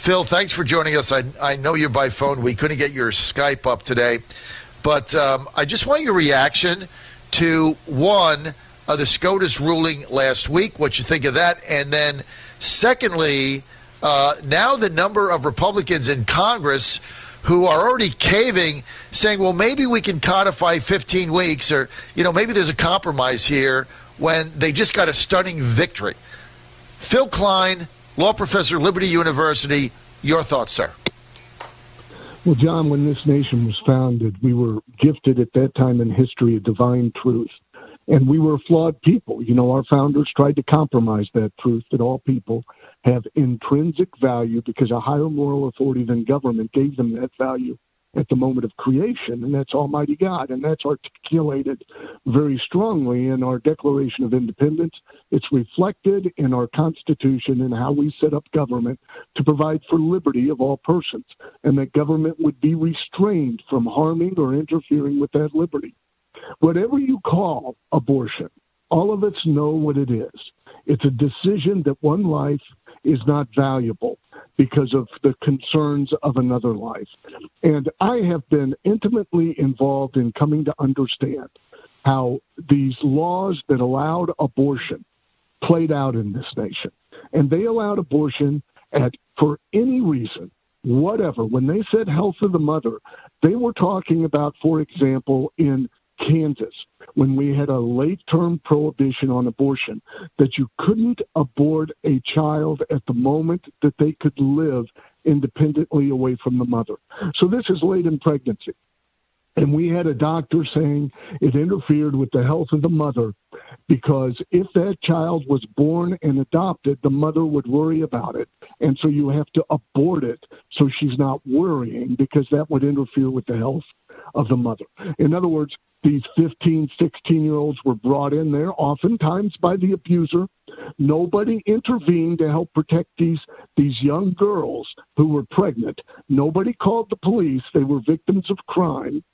Phil, thanks for joining us. I know you're by phone. We couldn't get your Skype up today. But I just want your reaction to, one, the SCOTUS ruling last week, what you think of that. And then, secondly, now the number of Republicans in Congress who are already caving, saying, well, maybe we can codify 15 weeks or, maybe there's a compromise here when they just got a stunning victory. Phil Kline, law professor, Liberty University, your thoughts, sir? Well, John, when this nation was founded, we were gifted at that time in history a divine truth. And we were flawed people. Our founders tried to compromise that truth that all people have intrinsic value because a higher moral authority than government gave them that value at the moment of creation, and that's Almighty God. And that's articulated very strongly in our Declaration of Independence. It's reflected in our Constitution and how we set up government to provide for liberty of all persons, and that government would be restrained from harming or interfering with that liberty. Whatever you call abortion, all of us know what it is. It's a decision that one life is not valuable because of the concerns of another life. And I have been intimately involved in coming to understand how these laws that allowed abortion played out in this nation. And they allowed abortion for any reason, whatever. When they said health of the mother, they were talking about, for example, in Kansas, when we had a late-term prohibition on abortion, that you couldn't abort a child at the moment that they could live independently away from the mother. So this is late-in pregnancy. And we had a doctor saying it interfered with the health of the mother because if that child was born and adopted, the mother would worry about it. And so you have to abort it so she's not worrying because that would interfere with the health of the mother. In other words, these 15, 16-year-olds were brought in there, oftentimes by the abuser. Nobody intervened to help protect these young girls who were pregnant. Nobody called the police. They were victims of crime.